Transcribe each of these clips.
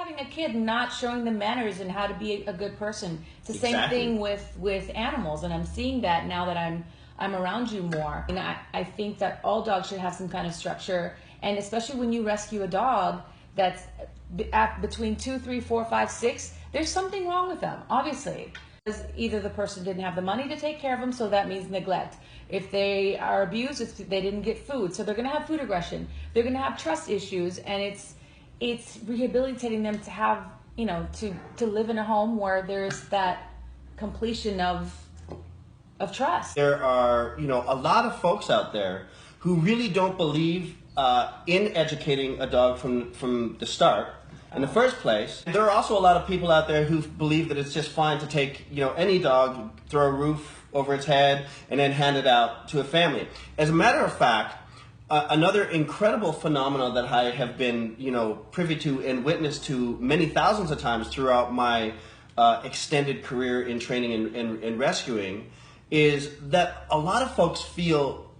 having a kid and not showing them manners and how to be a good person. It's the same Exactly. thing with animals, and I'm seeing that now that I'm around you more. And I think that all dogs should have some kind of structure, and especially when you rescue a dog that's between 2, 3, 4, 5, 6, there's something wrong with them, obviously. Either the person didn't have the money to take care of them, so that means neglect. If they are abused, it's they didn't get food, so they're going to have food aggression. They're going to have trust issues, and it's rehabilitating them to have, to live in a home where there's that completion of trust. There are, a lot of folks out there who really don't believe in educating a dog from the start. In the first place, there are also a lot of people out there who believe that it's just fine to take, any dog, throw a roof over its head, and then hand it out to a family. As a matter of fact, another incredible phenomenon that I have been, privy to and witnessed to many thousands of times throughout my extended career in training and rescuing is that a lot of folks feel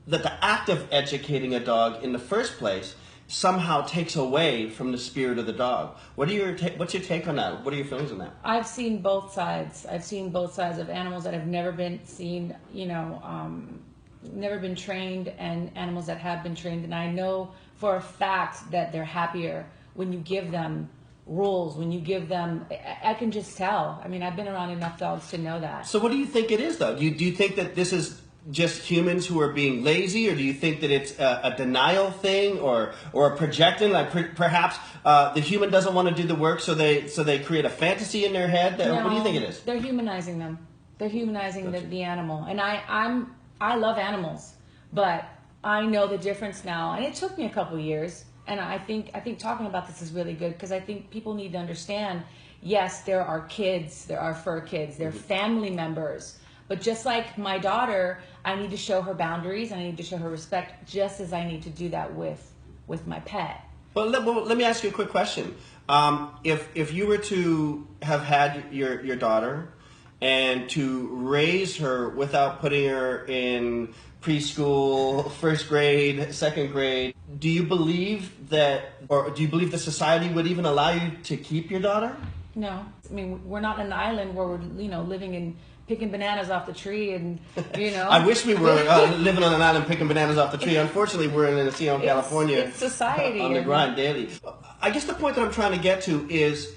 that the act of educating a dog in the first place somehow takes away from the spirit of the dog. What's your take on that? What are your feelings on that? I've seen both sides. I've seen both sides of animals that have never been seen, never been trained, and animals that have been trained. And I know for a fact that they're happier when you give them rules, when you give them, I can just tell. I mean, I've been around enough dogs to know that. So what do you think it is, though? Do you think that this is just humans who are being lazy, or do you think that it's a denial thing, or a projecting, like perhaps the human doesn't want to do the work, so they create a fantasy in their head? No, what do you think it is? They're humanizing them. They're humanizing the animal, and I love animals, but I know the difference now, and it took me a couple years, and I think talking about this is really good, because I think people need to understand. Yes, there are kids, there are fur kids, there are family members. But just like my daughter, I need to show her boundaries and I need to show her respect, just as I need to do that with my pet. Well, let me ask you a quick question. If you were to have had your daughter and to raise her without putting her in preschool, first grade, second grade, do you believe that society would even allow you to keep your daughter? No. I mean, we're not on an island where we're, living in picking bananas off the tree and, I wish we were living on an island picking bananas off the tree. Unfortunately, we're in Encino, California. It's society. On the grind daily. I guess the point that I'm trying to get to is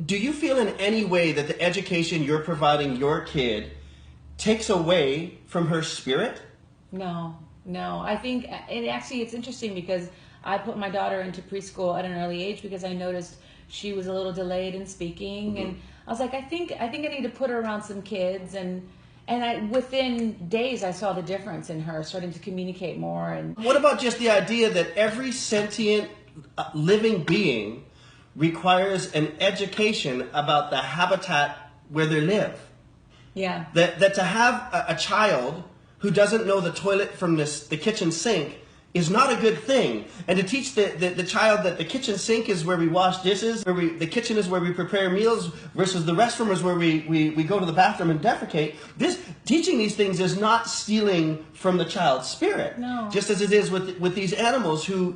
do you feel in any way that the education you're providing your kid takes away from her spirit? No. I think it's interesting because I put my daughter into preschool at an early age because I noticed she was a little delayed in speaking, and I was like, I think I need to put her around some kids, and within days I saw the difference in her starting to communicate more. And what about just the idea that every sentient living being requires an education about the habitat where they live? Yeah. That to have a child who doesn't know the toilet from the kitchen sink is not a good thing. And to teach the child that the kitchen sink is where we wash dishes, the kitchen is where we prepare meals, versus the restroom is where we go to the bathroom and defecate. Teaching these things is not stealing from the child's spirit. No. Just as it is with these animals who,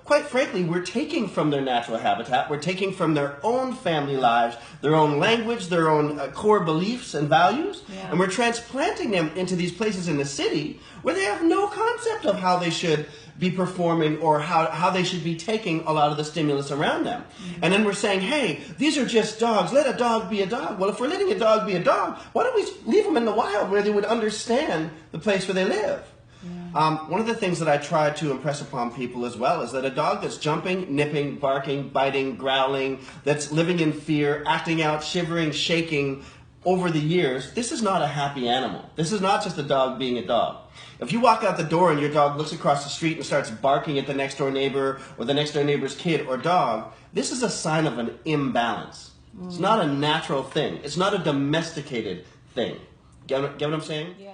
quite frankly, we're taking from their natural habitat, we're taking from their own family lives, their own language, their own core beliefs and values, and we're transplanting them into these places in the city where they have no concept of how they should be performing or how they should be taking a lot of the stimulus around them. And then we're saying, hey, these are just dogs. Let a dog be a dog. Well, if we're letting a dog be a dog, why don't we leave them in the wild where they would understand the place where they live? One of the things that I try to impress upon people as well is that a dog that's jumping, nipping, barking, biting, growling, that's living in fear, acting out, shivering, shaking over the years, this is not a happy animal. This is not just a dog being a dog. If you walk out the door and your dog looks across the street and starts barking at the next door neighbor or the next door neighbor's kid or dog, this is a sign of an imbalance. It's not a natural thing. It's not a domesticated thing. Get what I'm saying? Yeah.